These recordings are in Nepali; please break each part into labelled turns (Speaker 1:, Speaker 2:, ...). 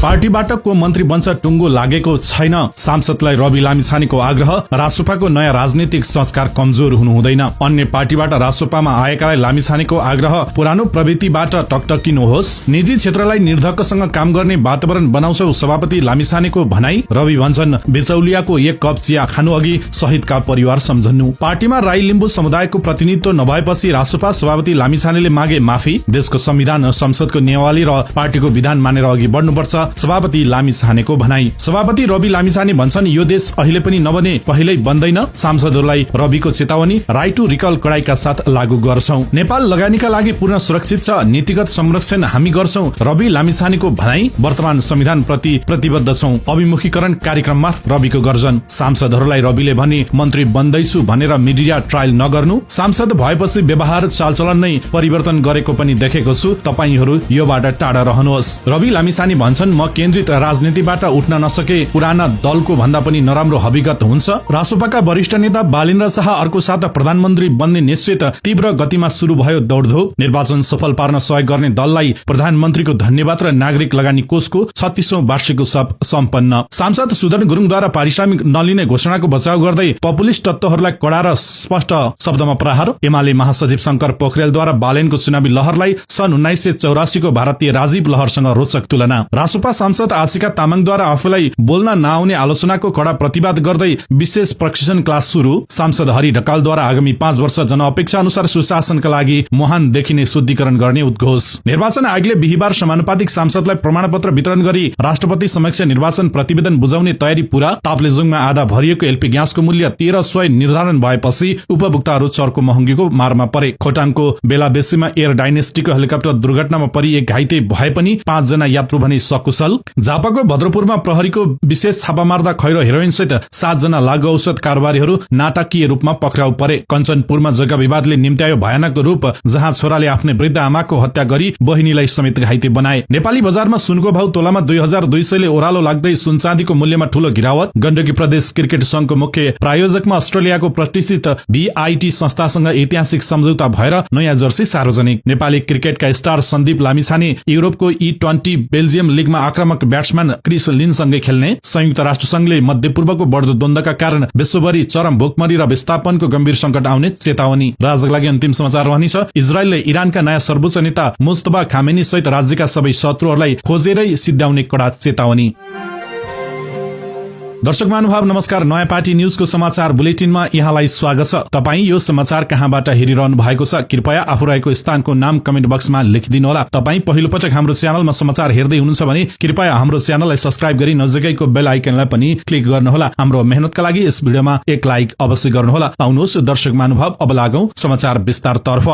Speaker 1: पार्टीबाट को मन्त्री बन्छ टुङ्गो लागेको छैन। सांसदलाई रवि लामिछानेको आग्रह। रासोपाको नयाँ राजनीतिक संस्कार कमजोर हुनु हुँदैन। अन्य पार्टीबाट रासोपामा आएकालाई लामिछानेको आग्रह। पुरानो प्रवृत्तिबाट टकटकिनुहोस्। निजी क्षेत्रलाई निर्धक्कसँग काम गर्ने वातावरण बनाउँछौ सभापति लामिछानेको भनाई। रवि भन्छन् बिचौलियाको एक कप चिया खानु अघि शहीदका परिवार सम्झनु। पार्टीमा राई लिम्बू समुदायको प्रतिनिधित्व नभएपछि रासोपा सभापति लामिछानेले मागे माफी। देशको संविधान, संसदको नियमावली र पार्टीको विधान मानेर अघि बढ्नुपर्छ सभापति लामिछानेको भनाई। सभापति रवि लामिछाने भन्छन् यो देश अहिले पनि नबने पहिल्यै बन्दैन। सांसदहरूलाई रविको चेतावनी। राइट टु रिकल कडाइका साथ लागू गर्छौं। नेपाल लगानीका लागि पूर्ण सुरक्षित छ। नीतिगत संरक्षण हामी गर्छौं रवि लामिछानेको भनाई। वर्तमान संविधान प्रति प्रतिबद्ध छौं। अभिमुखीकरण कार्यक्रममा रविको गर्जन। सांसदहरूलाई रविले भने मन्त्री बन्दैछु भनेर मिडिया ट्रायल नगर्नु। सांसद भएपछि व्यवहार चालचलन नै परिवर्तन गरेको पनि देखेको छु। तपाईहरू योबाट टाढा रहनुहोस्। रवि लामिछाने भन्छन् म केन्द्रित राजनीतिबाट उठ्न नसके पुराना दलको भन्दा पनि नराम्रो हविगत हुन्छ। रासोपाका वरिष्ठ नेता बालेन्द्र शाह अर्को साता प्रधानमन्त्री बन्ने निश्चित। तीव्र गतिमा शुरू भयो दौडधोप। निर्वाचन सफल पार्न सहयोग गर्ने दललाई प्रधानमन्त्रीको धन्यवाद र नागरिक लगानी कोषको 36औं वार्षिक उत्सव सम्पन्न। सांसद सुदन गुरुङद्वारा पारिश्रमिक नलिने घोषणाको बचाउ गर्दै पपुलिस्ट तत्त्वहरूलाई कडा र स्पष्ट शब्दमा प्रहार। एमाले महासचिव शंकर पोखरेलद्वारा बालेनको चुनावी लहरलाई सन् 1984 को भारतीय राजीव लहरसँग रोचक तुलना। रासोपा सांसद आशिका तामाङद्वारा आफूलाई बोल्न नआउने आलोचनाको कडा प्रतिवाद गर्दै विशेष प्रशिक्षण क्लास शुरू। सांसद हरि ढकालद्वारा आगामी 5 वर्ष जनअपेक्षा अनुसार सुशासनका लागि मुहान देखिने शुद्धिकरण गर्ने उद्घोष। निर्वाचन आयोगले बिहीबार समानुपातिक सांसदलाई प्रमाणपत्र वितरण गरी राष्ट्रपति समक्ष निर्वाचन प्रतिवेदन बुझाउने तयारी पूरा। ताप्लेजुङमा आधा भरिएको एलपी ग्यासको मूल्य 1300 निर्धारण भएपछि उपभोक्ताहरू चर्को महँगीको मारमा परे। खोटाङको बेलाबेसीमा एयर डाइनेस्टीको हेलिकप्टर दुर्घटनामा परि एक घाइते भए पनि 5 जना यात्रु भने सकुशल। झापाको भद्रपुरमा प्रहरीको विशेष छापा मार्दा खैरो हेरोइन सहित 7 जना लागु औषध कारोबारीहरू नाटकीय रूपमा पक्राउ परे। कञ्चनपुरमा जग्गा विवादले निम्त्यायो भयानक रूप, जहाँ छोराले आफ्नो वृद्ध आमाको हत्या गरी बहिनीलाई समेत घाइते बनाए। नेपाली बजारमा सुनको भाउ तोलामा 2200 ले ओह्रालो लाग्दै सुनचाँदीको मूल्यमा ठूलो गिरावट। गण्डकी प्रदेश क्रिकेट संघको मुख्य प्रायोजकमा अस्ट्रेलियाको प्रतिष्ठित VIT संस्थासँग ऐतिहासिक सम्झौता भएर नयाँ जर्सी सार्वजनिक। नेपाली क्रिकेटका स्टार सन्दीप लामिछाने युरोपको E20 बेल्जियम लीगमा आक्रामक ब्याट्सम्यान क्रिस लिनसँगै खेल्ने। संयुक्त राष्ट्र संघले मध्यपूर्वको बढ्दो द्वन्द्वका कारण विश्वभरि चरम भोकमरी र विस्थापनको गम्भीर संकट आउने चेतावनी। राज्यका लागि अन्तिम समाचार भनिन्छ इजरायलले इरानका नयाँ सर्वोच्च नेता मुस्तफा खामेनी सहित राज्यका सबै शत्रुहरूलाई खोजेरै सिद्ध्याउने कडा चेतावनी। दर्शक महानुभाव नमस्कार। नयाँ पार्टी न्यूजको समाचार बुलेटिनमा यहाँलाई स्वागत छ। तपाईँ यो समाचार कहाँबाट हेरिरहनु भएको छ कृपया आफू रहेको स्थानको नाम कमेन्ट बक्समा लेखिदिनुहोला। तपाईँ पहिलो पटक हाम्रो च्यानलमा समाचार हेर्दै हुनुहुन्छ भने कृपया हाम्रो च्यानललाई सब्स्क्राइब गरी नजिकैको बेल आइकनलाई पनि क्लिक गर्नुहोला। हाम्रो मेहनतका लागि यस भिडियोमा एक लाइक अवश्य गर्नुहोला। आउनुहोस् दर्शक महानुभाव अब लागौं समाचार विस्तारतर्फ।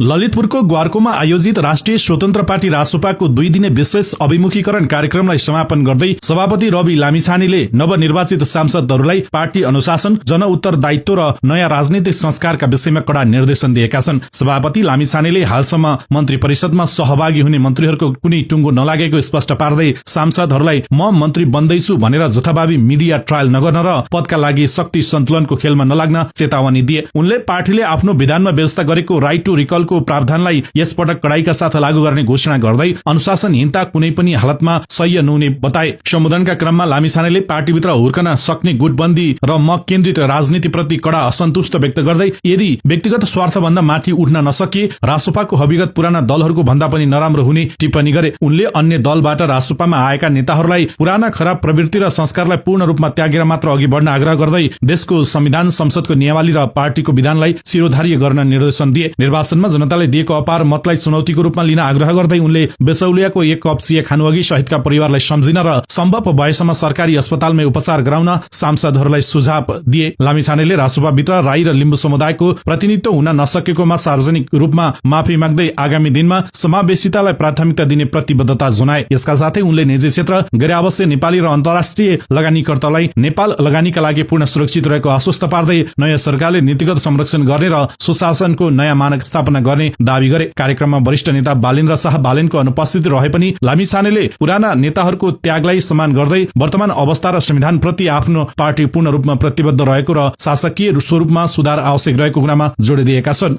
Speaker 1: ललितपुरको ग्वारकोमा आयोजित राष्ट्रिय स्वतन्त्र पार्टी रासोपाको 2 दिने विशेष अभिमुखीकरण कार्यक्रमलाई समापन गर्दै सभापति रवि लामिछानेले नवनिर्वाचित सांसदहरूलाई पार्टी अनुशासन, जनउत्तरदायित्व र नयाँ राजनीतिक संस्कारका विषयमा कडा निर्देशन दिएका छन्। सभापति लामिछानेले हालसम्म मन्त्री परिषदमा सहभागी हुने मन्त्रीहरूको कुनै टुङ्गो नलागेको स्पष्ट पार्दै सांसदहरूलाई म मन्त्री बन्दैछु भनेर जथाभावी मिडिया ट्रायल नगर्न र पदका लागि शक्ति सन्तुलनको खेलमा नलाग्न चेतावनी दिए। उनले पार्टीले आफ्नो विधानमा व्यवस्था गरेको राइट टु रिकल प्रावधानलाई यसपटक कडाइका साथ लागू गर्ने घोषणा गर्दै अनुशासनहीनता कुनै पनि हालतमा सह्य नहुने बताए। सम्बोधनका क्रममा लामिछानेले पार्टीभित्र हुर्कन सक्ने गुटबन्दी र म केन्द्रित राजनीतिप्रति कडा असन्तुष्ट व्यक्त गर्दै यदि व्यक्तिगत स्वार्थभन्दा माथि उठ्न नसके रासोपाको हविगत पुराना दलहरूको भन्दा पनि नराम्रो हुने टिप्पणी गरे। उनले अन्य दलबाट रासोपामा आएका नेताहरूलाई पुराना खराब प्रवृत्ति र संस्कारलाई पूर्ण रूपमा त्यागेर मात्र अघि बढ्न आग्रह गर्दै देशको संविधान, संसदको नियमावली र पार्टीको विधानलाई शिरोधार्य गर्न निर्देशन दिए। निर्वाचनमा जनताले दिएको अपार मतलाई चुनौतीको रूपमा लिन आग्रह गर्दै उनले बेचौलियाको एक कप चिया खानु अघि शहीदका परिवारलाई सम्झिन र सम्भव भएसम्म सरकारी अस्पतालमै उपचार गराउन सांसदहरूलाई सुझाव दिए। लामिछानेले रासोपाभित्र राई र लिम्बू समुदायको प्रतिनिधित्व हुन नसकेकोमा सार्वजनिक रूपमा माफी माग्दै आगामी दिनमा समावेशितालाई प्राथमिकता दिने प्रतिबद्धता जनाए। यसका साथै उनले निजी क्षेत्र, गैर आवासीय नेपाली र अन्तर्राष्ट्रिय लगानीकर्तालाई नेपाल लगानीका लागि पूर्ण सुरक्षित रहेको आश्वस्त पार्दै नयाँ सरकारले नीतिगत संरक्षण गर्ने र सुशासनको नयाँ मानक स्थापना गर्ने दावी गरे। कार्यक्रममा वरिष्ठ नेता बालेन्द्र शाह बालेनको अनुपस्थित रहे पनि लामिछानेले पुराना नेताहरूको त्यागलाई सम्मान गर्दै वर्तमान अवस्था र संविधान प्रति आफ्नो पार्टी पूर्ण रूपमा प्रतिबद्ध रहेको र शासकीय स्वरूपमा सुधार आवश्यक रहेको कुरामा जोड दिएका छन्।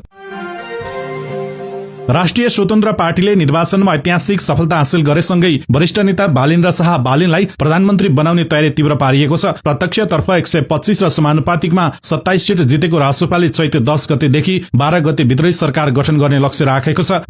Speaker 1: राष्ट्रिय स्वतन्त्र पार्टीले निर्वाचनमा ऐतिहासिक सफलता हासिल गरेसँगै वरिष्ठ नेता बालेन्द्र शाह बालेनलाई प्रधानमन्त्री बनाउने तयारी तीव्र पारिएको छ। प्रत्यक्षतर्फ 125 र समानुपातिकमा 27 सीट जितेको रासोपाले चैते 10 गतेदेखि 12 गते भित्रै सरकार गठन गर्ने लक्ष्य राखेको छ।